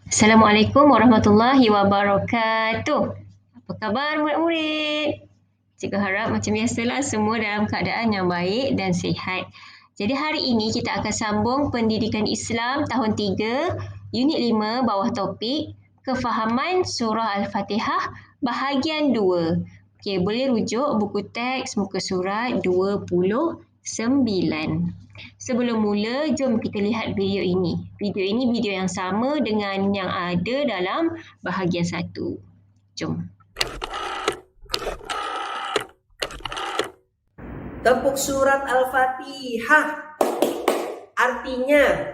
Assalamualaikum warahmatullahi wabarakatuh. Apa khabar murid-murid? Cikgu harap macam biasalah semua dalam keadaan yang baik dan sihat. Jadi hari ini kita akan sambung pendidikan Islam tahun 3, unit 5 bawah topik kefahaman surah Al-Fatihah bahagian 2. Okey, boleh rujuk buku teks muka surat 29. Sebelum mula, jom kita lihat video ini. Video ini video yang sama dengan yang ada dalam bahagian 1. Jom. Tepuk surat Al-Fatihah. Artinya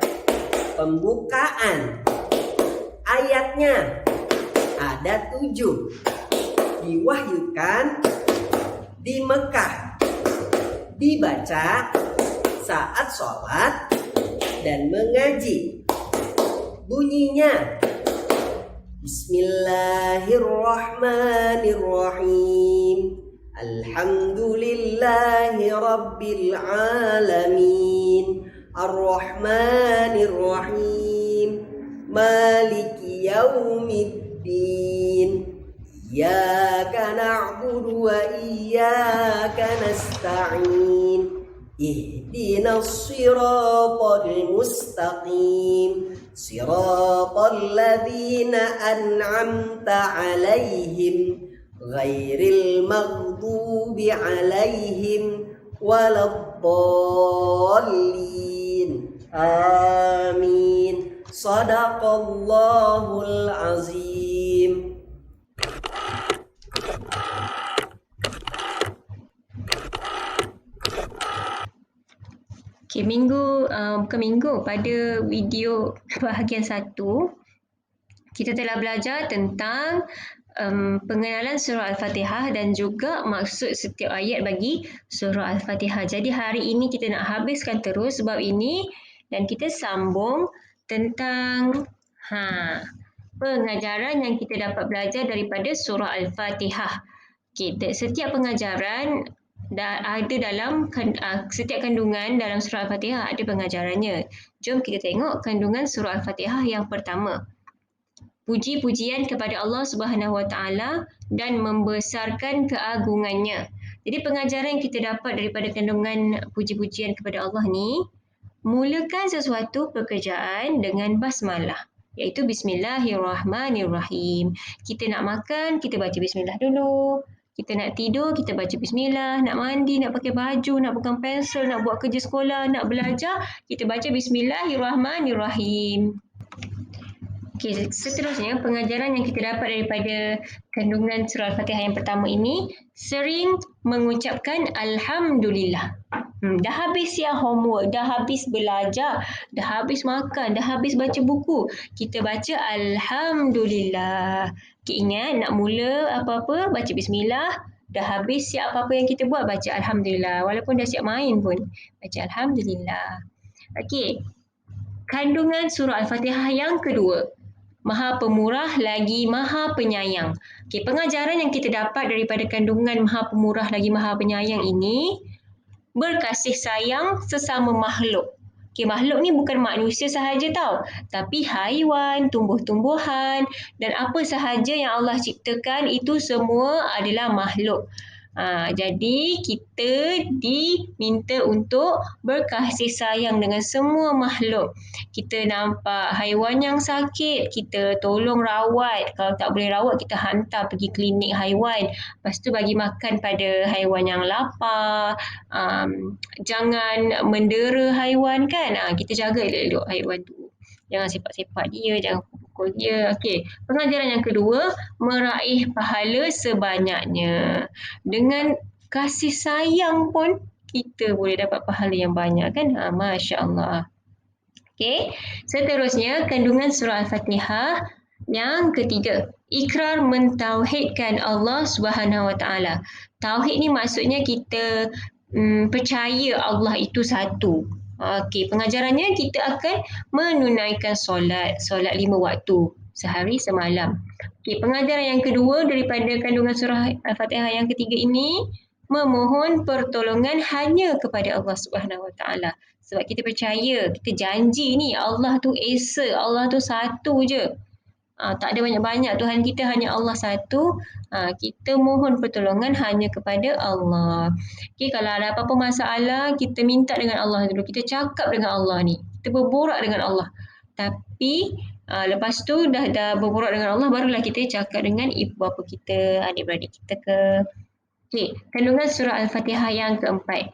pembukaan. Ayatnya ada 7. Diwahyukan di Mekah. Dibaca saat sholat dan mengaji. Bunyinya Bismillahirrahmanirrahim. Alhamdulillahi Rabbil Alamin. Ar-Rahmanir-Rahim. Maliki Yaumiddin. Iyyaka na'budu wa iyyaka nasta'in. Ihdinas siratal mustaqim. Siratal ladzina an'amta 'alaihim ghairil maghdubi 'alaihim waladdallin. Amin. Shadaqallahul azim. Okey, pada video bahagian 1 kita telah belajar tentang pengenalan surah Al-Fatihah dan juga maksud setiap ayat bagi surah Al-Fatihah. Jadi hari ini kita nak habiskan terus bab ini dan kita sambung tentang pengajaran yang kita dapat belajar daripada surah Al-Fatihah. Okay, setiap pengajaran ada dalam setiap kandungan dalam surah Al-Fatihah ada pengajarannya. Jom kita tengok kandungan surah Al-Fatihah yang pertama. Puji-pujian kepada Allah Subhanahu Wa Taala dan membesarkan keagungannya. Jadi pengajaran yang kita dapat daripada kandungan puji-pujian kepada Allah ni, mulakan sesuatu pekerjaan dengan basmalah, iaitu Bismillahirrahmanirrahim. Kita nak makan, kita baca Bismillah dulu. Kita nak tidur, kita baca Bismillah. Nak mandi, nak pakai baju, nak pegang pensel, nak buat kerja sekolah, nak belajar, kita baca Bismillahirrahmanirrahim. Okey, seterusnya pengajaran yang kita dapat daripada kandungan surah Al-Fatihah yang pertama ini, sering mengucapkan Alhamdulillah. Dah habis siap homework, dah habis belajar, dah habis makan, dah habis baca buku. Kita baca Alhamdulillah. Okay, ingat nak mula apa-apa, baca Bismillah. Dah habis siap apa-apa yang kita buat, baca Alhamdulillah. Walaupun dah siap main pun, baca Alhamdulillah. Okey, kandungan surah Al-Fatihah yang kedua. Maha Pemurah lagi Maha Penyayang. Okey, pengajaran yang kita dapat daripada kandungan Maha Pemurah lagi Maha Penyayang ini, berkasih sayang sesama makhluk. Okey, makhluk ni bukan manusia sahaja tau, tapi haiwan, tumbuh-tumbuhan dan apa sahaja yang Allah ciptakan itu semua adalah makhluk. Jadi kita diminta untuk berkasih sayang dengan semua makhluk. Kita nampak haiwan yang sakit, kita tolong rawat. Kalau tak boleh rawat, kita hantar pergi klinik haiwan. Lepas tu bagi makan pada haiwan yang lapar. Jangan mendera haiwan kan. Kita jaga elok-elok haiwan tu. Jangan sepak-sepak dia, jangan pukul dia. Okey, pengajaran yang kedua, meraih pahala sebanyaknya. Dengan kasih sayang pun kita boleh dapat pahala yang banyak kan? Masya Allah. Okey, seterusnya kandungan surah Al-Fatihah yang ketiga, ikrar mentauhidkan Allah Subhanahu Wa Taala. Tauhid ni maksudnya kita percaya Allah itu satu. Okey, pengajarannya kita akan menunaikan solat 5 waktu sehari semalam. Okey, pengajaran yang kedua daripada kandungan surah Al-Fatihah yang ketiga ini, memohon pertolongan hanya kepada Allah Subhanahu Wa Taala. Sebab kita percaya, kita janji ni Allah tu esa, Allah tu satu je. Tak ada banyak-banyak. Tuhan kita hanya Allah satu. Kita mohon pertolongan hanya kepada Allah. Okay, kalau ada apa-apa masalah, kita minta dengan Allah dulu. Kita cakap dengan Allah ni. Kita berborak dengan Allah. Tapi lepas tu dah berborak dengan Allah, barulah kita cakap dengan ibu bapa kita, adik-beradik kita ke. Okay, kandungan surah Al-Fatihah yang keempat.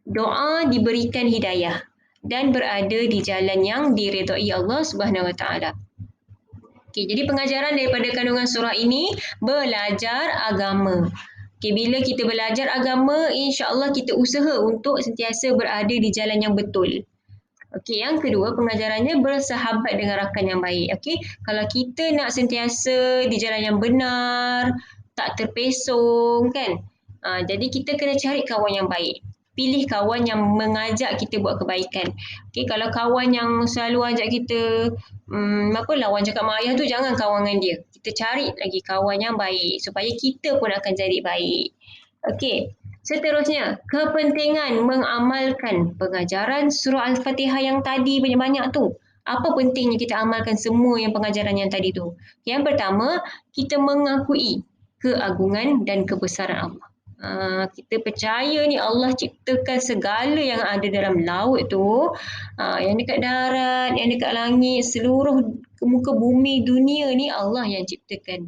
Doa diberikan hidayah dan berada di jalan yang diredai Allah Subhanahu Wa Taala. Okay, jadi pengajaran daripada kandungan surah ini, belajar agama. Okay, bila kita belajar agama, insya-Allah kita usaha untuk sentiasa berada di jalan yang betul. Okey, yang kedua pengajarannya bersahabat dengan rakan yang baik. Okey, kalau kita nak sentiasa di jalan yang benar, tak terpesong kan? Jadi kita kena cari kawan yang baik. Pilih kawan yang mengajak kita buat kebaikan. Okey, kalau kawan yang selalu ajak kita lawan cakap mak ayah tu, jangan kawan dengan dia. Kita cari lagi kawan yang baik supaya kita pun akan jadi baik. Okey. Seterusnya, kepentingan mengamalkan pengajaran surah Al-Fatihah yang tadi banyak-banyak tu. Apa pentingnya kita amalkan semua yang pengajaran yang tadi tu? Yang pertama, kita mengakui keagungan dan kebesaran Allah. Kita percaya ni Allah ciptakan segala yang ada dalam laut tu, yang dekat darat, yang dekat langit, seluruh muka bumi dunia ni Allah yang ciptakan.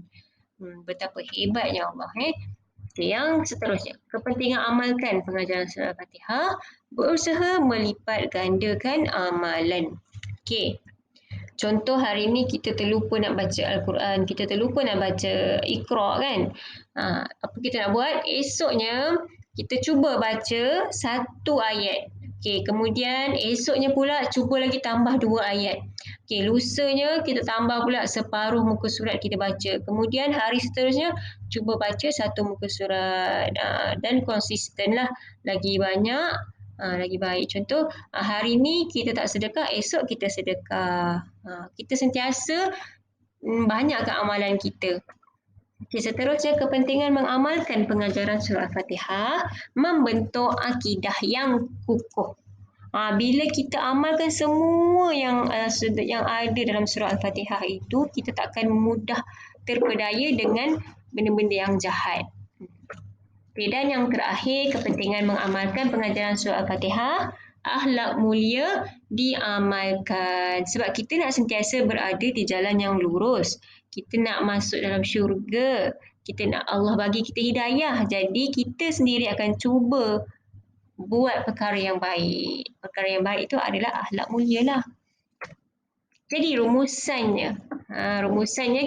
Betapa hebatnya Allah. Okay, yang seterusnya, kepentingan amalkan pengajaran surah Al-Fatihah, berusaha melipat gandakan amalan. Okay. Contoh hari ni kita terlupa nak baca Al-Quran, kita terlupa nak baca Iqra kan. Apa kita nak buat? Esoknya kita cuba baca satu ayat. Okay, kemudian esoknya pula cuba lagi tambah 2 ayat. Okay, lusanya kita tambah pula separuh muka surat kita baca. Kemudian hari seterusnya cuba baca satu muka surat. Dan konsistenlah, lagi banyak lagi baik. Contoh, hari ni kita tak sedekah, esok kita sedekah. Kita sentiasa banyakkan amalan kita. Okay, seterusnya, kepentingan mengamalkan pengajaran surah Al-Fatihah membentuk akidah yang kukuh. Bila kita amalkan semua yang ada dalam surah Al-Fatihah itu, kita tak akan mudah terpedaya dengan benda-benda yang jahat. Okay, dan yang terakhir, kepentingan mengamalkan pengajaran surah Al-Fatihah, akhlak mulia diamalkan. Sebab kita nak sentiasa berada di jalan yang lurus. Kita nak masuk dalam syurga. Kita nak Allah bagi kita hidayah. Jadi kita sendiri akan cuba buat perkara yang baik. Perkara yang baik itu adalah akhlak mulia lah. Jadi rumusannya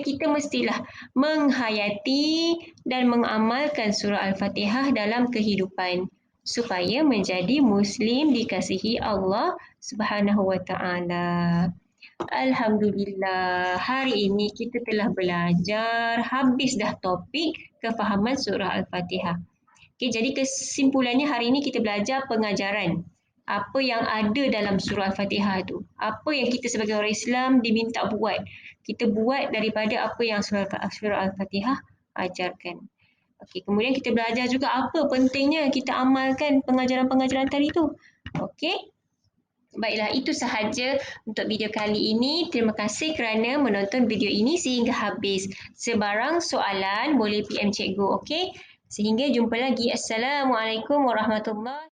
kita mestilah menghayati dan mengamalkan surah Al-Fatihah dalam kehidupan supaya menjadi Muslim dikasihi Allah Subhanahu Wa Taala. Alhamdulillah, hari ini kita telah belajar habis dah topik kefahaman surah Al-Fatihah. Okay, jadi kesimpulannya hari ini kita belajar pengajaran. Apa yang ada dalam surah Al-Fatihah tu. Apa yang kita sebagai orang Islam diminta buat. Kita buat daripada apa yang surah Al-Fatihah ajarkan. Okey, kemudian kita belajar juga apa pentingnya kita amalkan pengajaran-pengajaran tadi tu. Okey. Baiklah, itu sahaja untuk video kali ini. Terima kasih kerana menonton video ini sehingga habis. Sebarang soalan boleh PM Cikgu, okey? Sehingga jumpa lagi. Assalamualaikum warahmatullahi wabarakatuh.